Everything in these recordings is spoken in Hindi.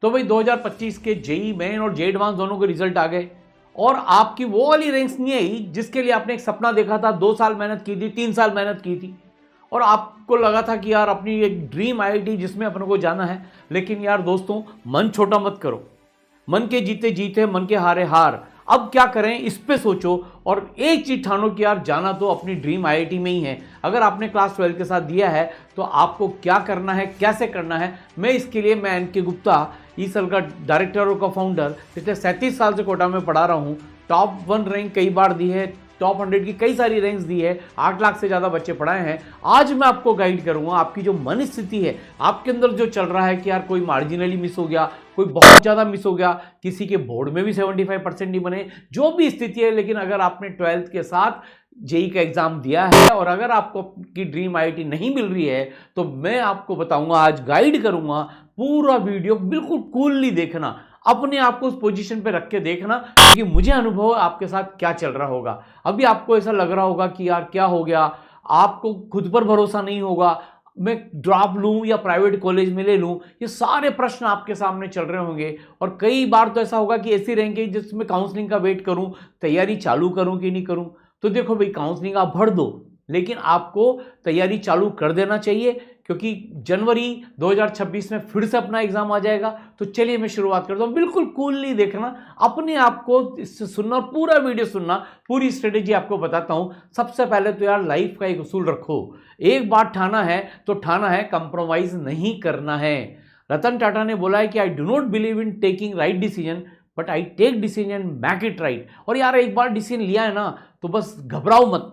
तो भाई 2025 के जेई मेन और जे एडवांस दोनों के रिजल्ट आ गए और आपकी वो वाली रैंक्स नहीं आई जिसके लिए आपने एक सपना देखा था, 2 साल मेहनत की थी, 3 साल मेहनत की थी और आपको लगा था कि यार अपनी एक ड्रीम आईआईटी जिसमें अपने को जाना है। लेकिन यार दोस्तों, मन छोटा मत करो, मन के जीते जीते मन के हारे हार। अब क्या करें इस पे सोचो और एक चीज ठानो कि यार जाना तो अपनी ड्रीम आईआईटी में ही है। अगर आपने क्लास 12 के साथ दिया है तो आपको क्या करना है, कैसे करना है, मैं इसके लिए मैं एन के गुप्ता ईसल का डायरेक्टर और को-फाउंडर पिछले 37 साल से कोटा में पढ़ा रहा हूँ। टॉप 1 रैंक कई बार दी है, टॉप 100 की कई सारी रैंक्स दी है, 8 लाख से ज़्यादा बच्चे पढ़ाए हैं। आज मैं आपको गाइड करूंगा, आपकी जो मन स्थिति है, आपके अंदर जो चल रहा है कि यार कोई मार्जिनली मिस हो गया, कोई बहुत ज़्यादा मिस हो गया, किसी के बोर्ड में भी 75% नहीं बने, जो भी स्थिति है, लेकिन अगर आपने 12th के साथ जेई का एग्जाम दिया है और अगर आपको की ड्रीम आईआईटी नहीं मिल रही है तो मैं आपको बताऊंगा, आज गाइड करूंगा, पूरा वीडियो बिल्कुल कूलली देखना, अपने आप को उस पोजीशन पे रख के देखना, क्योंकि मुझे अनुभव है आपके साथ क्या चल रहा होगा। अभी आपको ऐसा लग रहा होगा कि यार क्या हो गया, आपको खुद पर भरोसा नहीं होगा, मैं ड्रॉप लूं या प्राइवेट कॉलेज में ले लूं, ये सारे प्रश्न आपके सामने चल रहे होंगे। और कई बार तो ऐसा होगा कि ऐसी रहेंगे जिसमें काउंसलिंग का वेट करूं, तैयारी चालू करूं कि नहीं करूं। तो देखो भाई, काउंसलिंग आप भर दो, लेकिन आपको तैयारी चालू कर देना चाहिए, क्योंकि जनवरी 2026 में फिर से अपना एग्जाम आ जाएगा। तो चलिए मैं शुरुआत करता हूं, बिल्कुल कूलली देखना, अपने आप को इससे सुनना और पूरा वीडियो सुनना, पूरी स्ट्रेटेजी आपको बताता हूं। सबसे पहले तो यार लाइफ का एक उसूल रखो, एक बात ठाना है तो ठाना है, कंप्रोमाइज नहीं करना है। रतन टाटा ने बोला है कि I do not believe in taking right decision but I take decision make it right. और यार एक बार डिसीजन लिया है ना तो बस घबराओ मत,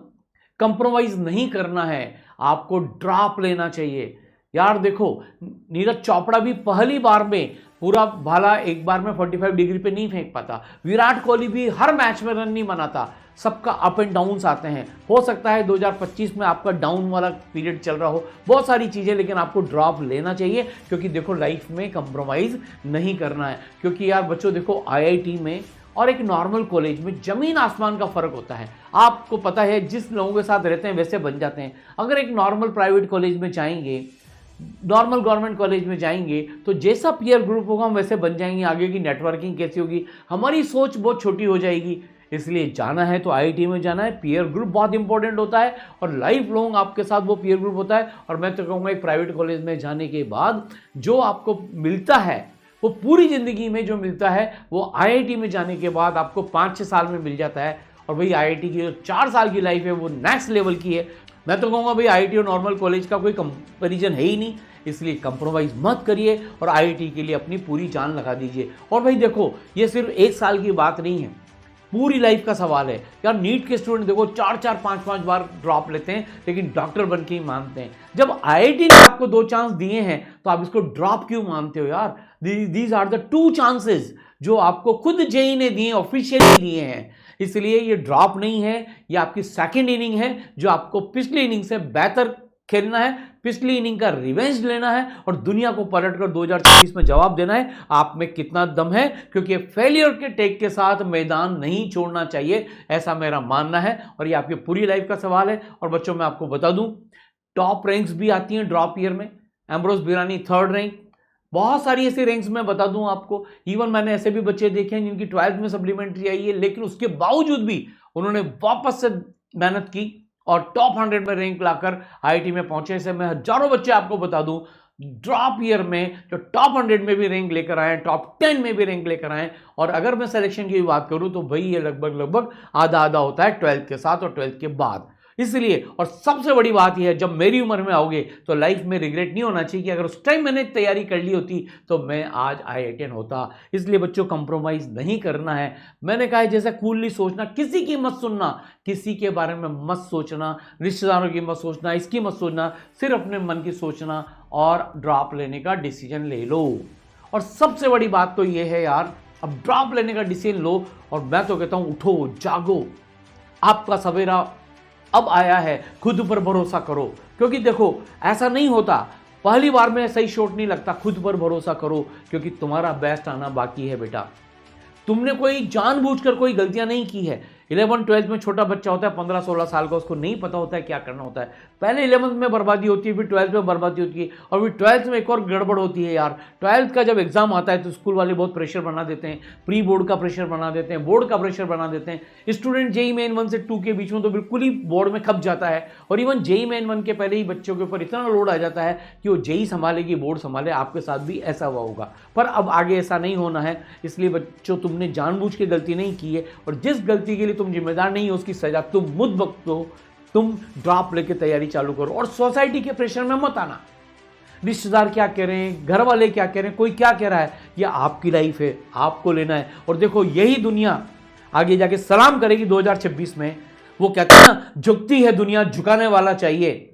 कंप्रोमाइज नहीं करना है, आपको ड्रॉप लेना चाहिए। यार देखो, नीरज चोपड़ा भी पहली बार में पूरा भाला एक बार में 45 डिग्री पे नहीं फेंक पाता, विराट कोहली भी हर मैच में रन नहीं बनाता, सबका अप एंड डाउन्स आते हैं। हो सकता है 2025 में आपका डाउन वाला पीरियड चल रहा हो, बहुत सारी चीज़ें, लेकिन आपको ड्रॉप लेना चाहिए, क्योंकि देखो लाइफ में कंप्रोमाइज़ नहीं करना है। क्योंकि यार बच्चों देखो, आईआईटी में और एक नॉर्मल कॉलेज में जमीन आसमान का फर्क होता है। आपको पता है, जिस लोगों के साथ रहते हैं वैसे बन जाते हैं। अगर एक नॉर्मल प्राइवेट कॉलेज में जाएंगे, नॉर्मल गवर्नमेंट कॉलेज में जाएंगे, तो जैसा पीयर ग्रुप होगा हम वैसे बन जाएंगे। आगे की नेटवर्किंग कैसी होगी, हमारी सोच बहुत छोटी हो जाएगी। इसलिए जाना है तो आईआईटी में जाना है, पीयर ग्रुप बहुत इंपॉर्टेंट होता है और लाइफ लॉन्ग आपके साथ वो पीयर ग्रुप होता है। और मैं तो कहूँगा एक प्राइवेट कॉलेज में जाने के बाद जो आपको मिलता है वो पूरी ज़िंदगी में जो मिलता है वो आईआईटी में जाने के बाद आपको 5-6 साल में मिल जाता है। और भाई आईआईटी की जो 4 साल की लाइफ है वो नेक्स्ट लेवल की है। मैं तो कहूँगा भाई आईआईटी और नॉर्मल कॉलेज का कोई कंपैरिजन है ही नहीं, इसलिए कंप्रोमाइज़ मत करिए और आईआईटी के लिए अपनी पूरी जान लगा दीजिए। और भाई देखो, ये सिर्फ 1 साल की बात नहीं है, पूरी लाइफ का सवाल है। यार नीट के स्टूडेंट देखो 4-4, 5-5 बार ड्रॉप लेते हैं, लेकिन डॉक्टर बन के ही मानते हैं। जब आईआईटी ने आपको 2 चांस दिए हैं तो आप इसको ड्रॉप क्यों मानते हो यार? दीज आर द 2 चांसेस जो आपको खुद जेई ने दिए, ऑफिशियली दिए हैं। इसलिए ये ड्रॉप नहीं है, ये आपकी सेकेंड इनिंग है, जो आपको पिछली इनिंग से बेहतर खेलना है, पिछली इनिंग का रिवेंज लेना है और दुनिया को पलटकर 2026 में जवाब देना है आप में कितना दम है। क्योंकि फेलियर के टेक के साथ मैदान नहीं छोड़ना चाहिए, ऐसा मेरा मानना है। और ये आपकी पूरी लाइफ का सवाल है। और बच्चों मैं आपको बता दूं, टॉप रैंक्स भी आती हैं ड्रॉप ईयर में। एम्ब्रोस बिरानी 3rd रैंक, बहुत सारी ऐसी रैंक्स मैं बता दूं आपको। इवन मैंने ऐसे भी बच्चे देखे हैं जिनकी 12th में सप्लीमेंट्री आई है, लेकिन उसके बावजूद भी उन्होंने वापस से मेहनत की और टॉप 100 में रैंक लाकर आईआईटी में पहुंचे। ऐसे मैं हजारों बच्चे आपको बता दूं ड्रॉप ईयर में जो टॉप 100 में भी रैंक लेकर आए, टॉप 10 में भी रैंक लेकर आए। और अगर मैं सिलेक्शन की बात करूं तो भाई ये लगभग आधा आधा होता है 12th के साथ और 12th के बाद। इसलिए, और सबसे बड़ी बात यह है, जब मेरी उम्र में आओगे तो लाइफ में रिग्रेट नहीं होना चाहिए कि अगर उस टाइम मैंने तैयारी कर ली होती तो मैं आज आईआईटीएन होता। इसलिए बच्चों, कंप्रोमाइज नहीं करना है। मैंने कहा है जैसे कूलली सोचना, किसी की मत सुनना, किसी के बारे में मत सोचना, रिश्तेदारों की मत सोचना, इसकी मत सोचना, सिर्फ अपने मन की सोचना और ड्रॉप लेने का डिसीजन ले लो। और सबसे बड़ी बात तो ये है यार, अब ड्रॉप लेने का डिसीजन लो और मैं तो कहता हूं उठो, जागो, आपका सवेरा अब आया है, खुद पर भरोसा करो। क्योंकि देखो ऐसा नहीं होता, पहली बार में सही शॉट नहीं लगता, खुद पर भरोसा करो, क्योंकि तुम्हारा बेस्ट आना बाकी है बेटा। तुमने कोई जानबूझकर कोई गलतियां नहीं की है। 11th-12th में छोटा बच्चा होता है 15-16 साल का, उसको नहीं पता होता है क्या करना होता है। पहले 11th में बर्बादी होती है, फिर 12th में बर्बादी होती है, और फिर 12th में एक और गड़बड़ होती है यार। 12th का जब एग्जाम आता है तो स्कूल वाले बहुत प्रेशर बना देते हैं, प्री बोर्ड का प्रेशर बना देते हैं, बोर्ड का प्रेशर बना देते हैं। स्टूडेंट जेईई मेन 1 से 2 के बीच में तो बिल्कुल ही बोर्ड में खप जाता है, और इवन जेईई मेन 1 के पहले ही बच्चों के ऊपर इतना लोड आ जाता है कि वो जेईई संभालेगी, बोर्ड संभाले। आपके साथ भी ऐसा हुआ होगा, पर अब आगे ऐसा नहीं होना है। इसलिए बच्चों, तुमने जानबूझ के गलती नहीं की है, और जिस गलती के लिए तुम जिम्मेदार नहीं हो उसकी सजा तुम मुझ वक्त दो। तुम ड्रॉप लेके तैयारी चालू करो, और सोसाइटी के प्रेशर में मत आना। रिश्तेदार क्या कह रहे हैं, घर वाले क्या कह रहे हैं, कोई क्या कह रहा है, यह आपकी लाइफ है, आपको लेना है। और देखो, यही दुनिया आगे जाके सलाम करेगी 2026 में। वो कहते हैं ना, झुकती है दुनिया, झुकाने वाला चाहिए।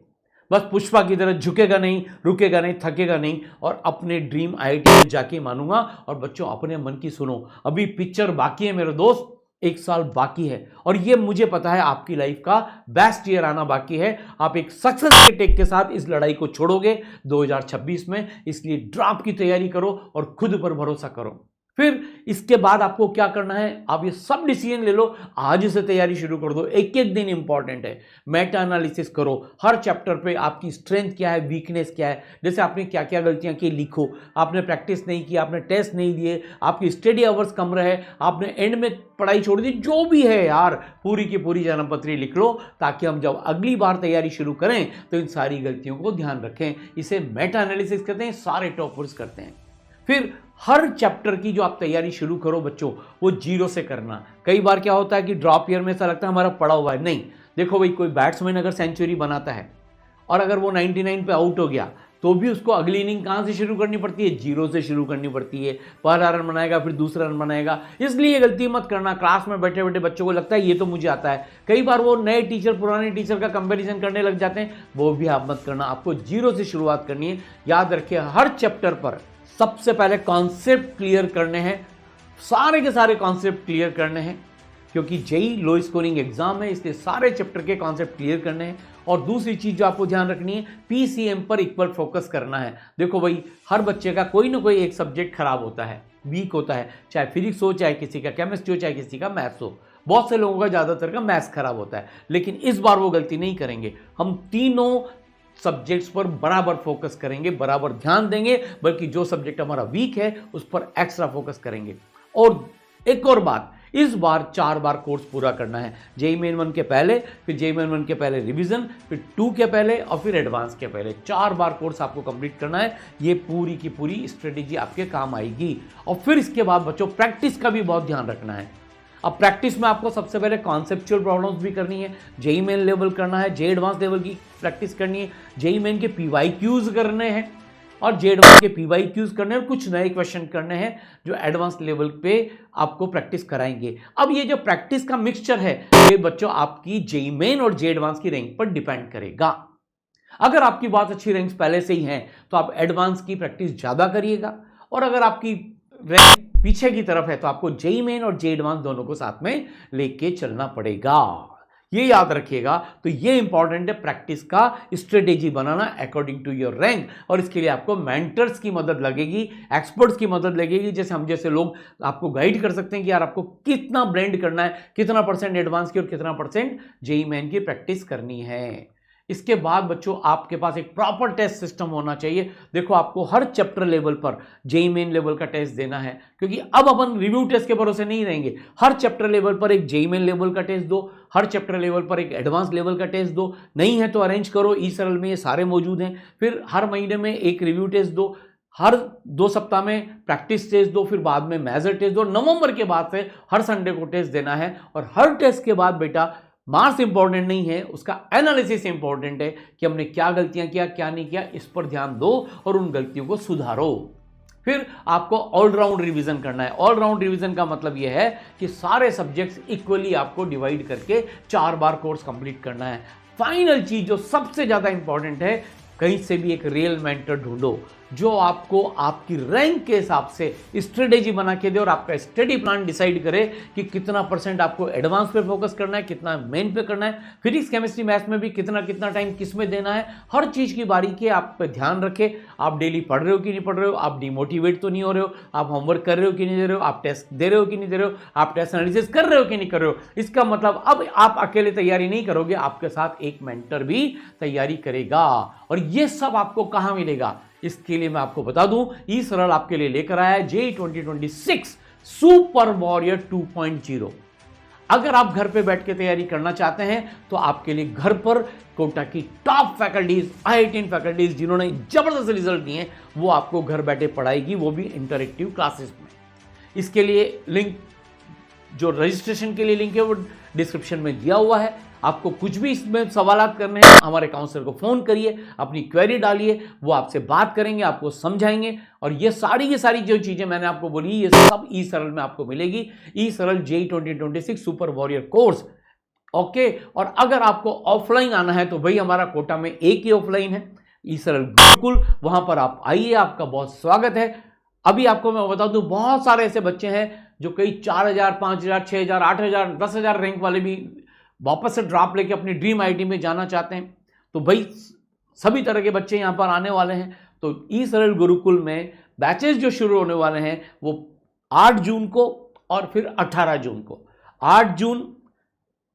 बस पुष्पा की तरह झुकेगा नहीं, रुकेगा नहीं, थकेगा नहीं, और अपने ड्रीम आईआईटी में जाके मानूंगा। और बच्चों, अपने मन की सुनो, अभी पिक्चर बाकी है मेरे दोस्त, 1 साल बाकी है, और ये मुझे पता है आपकी लाइफ का बेस्ट ईयर आना बाकी है। आप एक सक्सेस के टेक के साथ इस लड़ाई को छोड़ोगे 2026 में। इसलिए ड्रॉप की तैयारी करो और खुद पर भरोसा करो। फिर इसके बाद आपको क्या करना है, आप ये सब डिसीजन ले लो, आज से तैयारी शुरू कर दो। एक एक दिन इंपॉर्टेंट है। मेटा एनालिसिस करो, हर चैप्टर पे आपकी स्ट्रेंथ क्या है, वीकनेस क्या है। जैसे आपने क्या क्या गलतियां की लिखो, आपने प्रैक्टिस नहीं की, आपने टेस्ट नहीं दिए, आपकी स्टडी आवर्स कम रहे, आपने एंड में पढ़ाई छोड़ दी, जो भी है यार, पूरी की पूरी जन्मपत्री लिख लो, ताकि हम जब अगली बार तैयारी शुरू करें तो इन सारी गलतियों को ध्यान रखें। इसे मेटा एनालिसिस कहते हैं, सारे टॉपर्स करते हैं। फिर हर चैप्टर की जो आप तैयारी शुरू करो बच्चों, वो 0 से करना। कई बार क्या होता है कि ड्रॉप ईयर में ऐसा लगता है हमारा पड़ा हुआ है। नहीं, देखो भाई, कोई बैट्समैन अगर सेंचुरी बनाता है और अगर वो 99 पे आउट हो गया, तो भी उसको अगली इनिंग कहाँ से शुरू करनी पड़ती है, 0 से शुरू करनी पड़ती है। पहला रन बनाएगा, फिर दूसरा रन बनाएगा। इसलिए गलती मत करना। क्लास में बैठे बैठे बच्चों को लगता है ये तो मुझे आता है, कई बार वो नए टीचर पुराने टीचर का कंपैरिजन करने लग जाते हैं, वो भी आप मत करना। आपको 0 से शुरुआत करनी है। याद रखिए, हर चैप्टर पर सबसे पहले कॉन्सेप्ट क्लियर करने हैं, सारे के सारे कॉन्सेप्ट क्लियर करने हैं, क्योंकि जेईई लो स्कोरिंग एग्जाम है, इसलिए सारे चैप्टर के कॉन्सेप्ट क्लियर करने हैं। और दूसरी चीज जो आपको ध्यान रखनी है, पीसीएम पर इक्वल फोकस करना है। देखो भाई, हर बच्चे का कोई ना कोई एक सब्जेक्ट खराब होता है, वीक होता है, चाहे फिजिक्स हो, चाहे किसी का केमिस्ट्री हो, चाहे किसी का मैथ्स हो। बहुत से लोगों का, ज़्यादातर का मैथ्स खराब होता है, लेकिन इस बार वो गलती नहीं करेंगे। हम तीनों सब्जेक्ट्स पर बराबर फोकस करेंगे, बराबर ध्यान देंगे, बल्कि जो सब्जेक्ट हमारा वीक है उस पर एक्स्ट्रा फोकस करेंगे। और एक और बात, इस बार 4 बार कोर्स पूरा करना है। जेईई मेन 1 के पहले, फिर जेईई मेन 1 के पहले रिवीजन, फिर 2 के पहले, और फिर एडवांस के पहले 4 बार कोर्स आपको कंप्लीट करना है। ये पूरी की पूरी स्ट्रेटेजी आपके काम आएगी। और फिर इसके बाद बच्चों, प्रैक्टिस का भी बहुत ध्यान रखना है। अब प्रैक्टिस में आपको सबसे पहले कॉन्सेप्चुअल प्रॉब्लम्स भी करनी है, जेईई मेन लेवल करना है, जेईई एडवांस लेवल की प्रैक्टिस करनी है, जेईई मेन के पीवाईक्यूज करने हैं, और जेईई एडवांस के पीवाईक्यूज करने हैं, और कुछ नए क्वेश्चन करने हैं जो एडवांस लेवल पे आपको प्रैक्टिस कराएंगे। अब ये जो प्रैक्टिस का मिक्सचर है, ये बच्चों आपकी जेईई मेन और जेईई एडवांस की रैंक पर डिपेंड करेगा। अगर आपकी बहुत अच्छी रैंक्स पहले से ही हैं तो आप एडवांस की प्रैक्टिस ज़्यादा करिएगा, और अगर आपकी रैंक पीछे की तरफ है तो आपको जेईई मेन और जेईई एडवांस दोनों को साथ में लेके चलना पड़ेगा। ये याद रखिएगा। तो ये इंपॉर्टेंट है, प्रैक्टिस का स्ट्रेटेजी बनाना अकॉर्डिंग टू योर रैंक। और इसके लिए आपको मेंटर्स की मदद लगेगी, एक्सपर्ट्स की मदद लगेगी, जैसे हम जैसे लोग आपको गाइड कर सकते हैं कि यार आपको कितना ब्लेंड करना है, कितना % एडवांस की और कितना % जेईई मेन की प्रैक्टिस करनी है। इसके बाद बच्चों, आपके पास एक प्रॉपर टेस्ट सिस्टम होना चाहिए। देखो, आपको हर चैप्टर लेवल पर जेईई मेन लेवल का टेस्ट देना है, क्योंकि अब अपन रिव्यू टेस्ट के भरोसे नहीं रहेंगे। हर चैप्टर लेवल पर एक जेईई मेन लेवल का टेस्ट दो, हर चैप्टर लेवल पर एक एडवांस लेवल का टेस्ट दो। नहीं है तो अरेंज करो, ई सरल में ये सारे मौजूद हैं। फिर हर महीने में एक रिव्यू टेस्ट दो, हर 2 सप्ताह में प्रैक्टिस टेस्ट दो, फिर बाद में मेजर टेस्ट दो। नवंबर के बाद से हर संडे को टेस्ट देना है, और हर टेस्ट के बाद बेटा मार्क्स इंपॉर्टेंट नहीं है, उसका एनालिसिस इंपॉर्टेंट है कि हमने क्या गलतियां किया, क्या नहीं किया। इस पर ध्यान दो और उन गलतियों को सुधारो। फिर आपको ऑलराउंड रिवीजन करना है। ऑलराउंड रिवीजन का मतलब यह है कि सारे सब्जेक्ट्स इक्वली आपको डिवाइड करके 4 बार कोर्स कंप्लीट करना है। फाइनल चीज जो सबसे ज्यादा इंपॉर्टेंट है, कहीं से भी एक रियल मेंटर ढूंढो। जो आपको आपकी रैंक के हिसाब से स्ट्रेटेजी बना के दे और आपका स्टडी प्लान डिसाइड करे कि कितना परसेंट आपको एडवांस पे फोकस करना है, कितना मेन पे करना है, फिजिक्स केमिस्ट्री मैथ्स में भी कितना कितना टाइम किस में देना है, हर चीज़ की बारीकी आप पे ध्यान रखें। आप डेली पढ़ रहे हो कि नहीं पढ़ रहे हो, आप डिमोटिवेट तो नहीं हो रहे हो, आप होमवर्क कर रहे हो कि नहीं दे रहे हो, आप टेस्ट दे रहे हो कि नहीं दे रहे हो, आप टेस्ट एनालिसिस कर रहे हो कि नहीं कर रहे हो। इसका मतलब अब आप अकेले तैयारी नहीं करोगे, आपके साथ एक मेंटर भी तैयारी करेगा। और ये सब आपको कहां मिलेगा, इसके लिए मैं आपको बता दूं, ई सरल आपके लिए लेकर आया है जेईई 2026 सुपर वॉरियर 2.0। अगर आप घर पे बैठ के तैयारी करना चाहते हैं तो आपके लिए घर पर कोटा की टॉप फैकल्टीज, IITian फैकल्टीज जिन्होंने जबरदस्त रिजल्ट दिए हैं, वो आपको घर बैठे पढ़ाएगी, वो भी इंटरेक्टिव क्लासेस में। इसके लिए लिंक, जो रजिस्ट्रेशन के लिए लिंक है वो डिस्क्रिप्शन में दिया हुआ है। आपको कुछ भी इसमें सवालात करने हैं, हमारे काउंसलर को फ़ोन करिए, अपनी क्वेरी डालिए, वो आपसे बात करेंगे, आपको समझाएंगे। और ये सारी जो चीज़ें मैंने आपको बोली, ये सब ई सरल में आपको मिलेगी। ई सरल JEE 2026 super warrior course, okay. और अगर आपको ऑफलाइन आना है तो भाई हमारा कोटा में एक ही ऑफलाइन है, ई सरल गुरुकुल, वहाँ पर आप आइए, आपका बहुत स्वागत है। अभी आपको मैं बता दूँ, बहुत सारे ऐसे बच्चे हैं जो कई 4000, 5000, 6000, 8000, 10,000 रैंक वाले भी वापस से ड्रॉप लेके अपनी ड्रीम आईटी में जाना चाहते हैं। तो भाई सभी तरह के बच्चे यहाँ पर आने वाले हैं। तो ई सरल गुरुकुल में बैचेस जो शुरू होने वाले हैं वो 8 जून को और फिर 18 जून को, 8 जून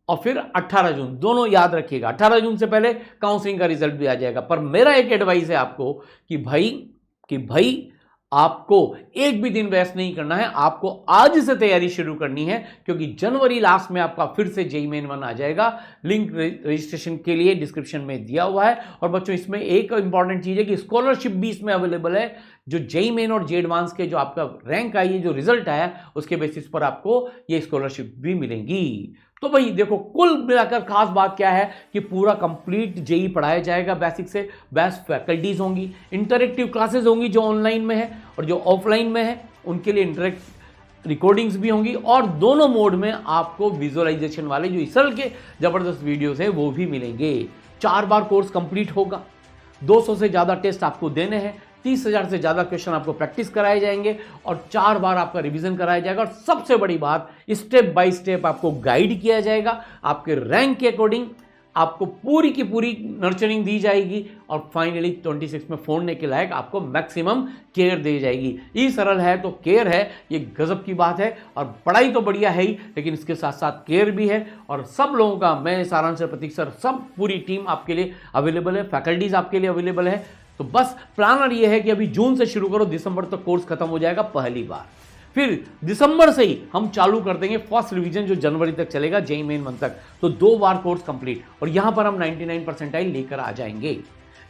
और फिर 18 जून, दोनों याद रखिएगा। 18 जून से पहले काउंसलिंग का रिजल्ट भी आ जाएगा। पर मेरा एक एडवाइस है आपको कि भाई आपको एक भी दिन वेस्ट नहीं करना है, आपको आज से तैयारी शुरू करनी है, क्योंकि जनवरी लास्ट में आपका फिर से जेईई मेन 1 आ जाएगा। लिंक रजिस्ट्रेशन के लिए डिस्क्रिप्शन में दिया हुआ है। और बच्चों, इसमें एक इंपॉर्टेंट चीज़ है कि स्कॉलरशिप भी इसमें अवेलेबल है। जो जेईई मेन और जेईई एडवांस के जो आपका रैंक आई है, जो रिजल्ट आया, उसके बेसिस पर आपको ये स्कॉलरशिप भी मिलेंगी। तो भाई देखो, कुल मिलाकर खास बात क्या है कि पूरा कंप्लीट जेईई पढ़ाया जाएगा, बेसिक से बेस्ट फैकल्टीज होंगी, इंटरेक्टिव क्लासेस होंगी जो ऑनलाइन में है, और जो ऑफलाइन में है उनके लिए इंटरेक्ट रिकॉर्डिंग्स भी होंगी। और दोनों मोड में आपको विजुअलाइजेशन वाले जो इसरल के जबरदस्त वीडियोस हैं वो भी मिलेंगे। 4 बार कोर्स कंप्लीट होगा, 200 से ज़्यादा टेस्ट आपको देने हैं, 30,000 से ज़्यादा क्वेश्चन आपको प्रैक्टिस कराए जाएंगे, और 4 बार आपका रिवीजन कराया जाएगा। और सबसे बड़ी बात, स्टेप बाय स्टेप आपको गाइड किया जाएगा, आपके रैंक के अकॉर्डिंग आपको पूरी की पूरी नर्चरिंग दी जाएगी, और फाइनली 26 में फोड़ने के लायक आपको मैक्सिमम केयर दी जाएगी। ई सरल है तो केयर है, ये गजब की बात है। और पढ़ाई तो बढ़िया है ही, लेकिन इसके साथ साथ केयर भी है। और सब लोगों का, मैं सारांश सर, प्रतीक सर, सब पूरी टीम आपके लिए अवेलेबल है, फैकल्टीज आपके लिए अवेलेबल है। तो बस प्लानर ये है कि अभी जून से शुरू करो, दिसंबर तक कोर्स खत्म हो जाएगा पहली बार। फिर दिसंबर से ही हम चालू कर देंगे फर्स्ट रिवीजन, जो जनवरी तक चलेगा, जेईई मेन 1 तक। तो 2 बार कोर्स कंप्लीट, और यहां पर हम 99 परसेंटाइल लेकर आ जाएंगे।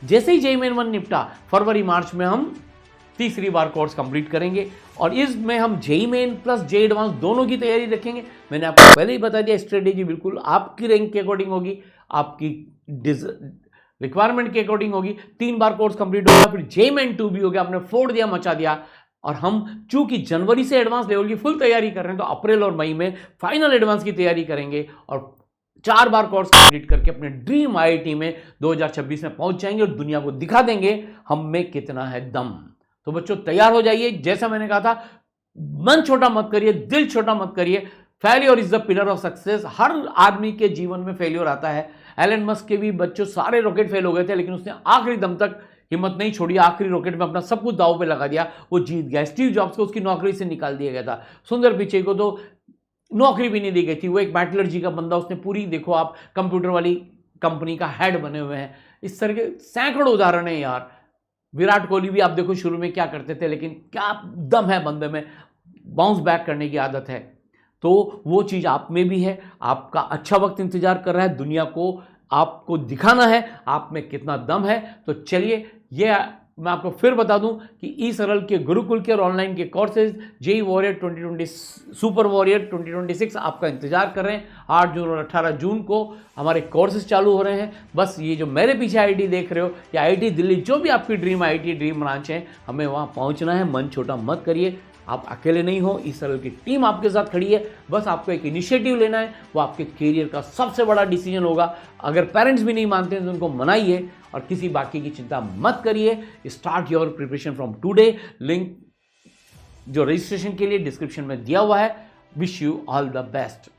जैसे ही जेईई मेन 1 निपटा, फरवरी मार्च में हम तीसरी बार कोर्स कंप्लीट करेंगे, और इसमें हम JEE main plus JEE advance दोनों की तैयारी रखेंगे। मैंने आपको पहले ही बता दिया, स्ट्रेटेजी बिल्कुल आपकी रैंक के अकॉर्डिंग होगी, आपकी रिक्वायरमेंट के अकॉर्डिंग होगी। 3 बार कोर्स कंप्लीट होगा, फिर जेईई मेन 2 भी हो गया, आपने फोड़ दिया, मचा दिया। और हम चूंकि जनवरी से एडवांस लेवल की फुल तैयारी कर रहे हैं, तो अप्रैल और मई में फाइनल एडवांस की तैयारी करेंगे, और 4 बार कोर्स कंप्लीट करके अपने ड्रीम IIT में 2026 में पहुंच जाएंगे, और दुनिया को दिखा देंगे हम में कितना है दम। तो बच्चों, तैयार हो जाइए। जैसा मैंने कहा था, मन छोटा मत करिए, दिल छोटा मत करिए। Failure is the pillar of success. हर आदमी के जीवन में फेल्योर आता है। एलन मस्क के भी बच्चों सारे रॉकेट फेल हो गए थे, लेकिन उसने आखिरी दम तक हिम्मत नहीं छोड़ी, आखिरी रॉकेट में अपना सब कुछ दांव पे लगा दिया, वो जीत गया। स्टीव जॉब्स को उसकी नौकरी से निकाल दिया गया था। सुंदर पिचई को तो नौकरी भी नहीं दी गई थी, वो एक मेटलर्जी का बंदा, उसने पूरी, देखो आप, कंप्यूटर वाली कंपनी का हेड बने हुए हैं। इस तरह के सैकड़ों उदाहरण है यार। विराट कोहली भी आप देखो शुरू में क्या करते थे, लेकिन क्या दम है बंदे में, बाउंस बैक करने की आदत है। तो वो चीज़ आप में भी है। आपका अच्छा वक्त इंतजार कर रहा है, दुनिया को आपको दिखाना है आप में कितना दम है। तो चलिए, ये मैं आपको फिर बता दूं कि ई सरल के गुरुकुल के और ऑनलाइन के courses JEE warrior 2020 super warrior 2026 आपका इंतजार कर रहे हैं। 8 जून और 18 जून को हमारे कोर्सेज चालू हो रहे हैं। बस ये जो मेरे पीछे IIT देख रहे हो, या IIT दिल्ली, जो भी आपकी ड्रीम IIT ड्रीम ब्रांच है, हमें वहाँ पहुँचना है। मन छोटा मत करिए, आप अकेले नहीं हो, इस तरह की टीम आपके साथ खड़ी है। बस आपको एक इनिशिएटिव लेना है, वो आपके करियर का सबसे बड़ा डिसीजन होगा। अगर पेरेंट्स भी नहीं मानते हैं तो उनको मनाइए और किसी बाकी की चिंता मत करिए। Start your preparation from today. Link जो रजिस्ट्रेशन के लिए डिस्क्रिप्शन में दिया हुआ है। Wish you all the best.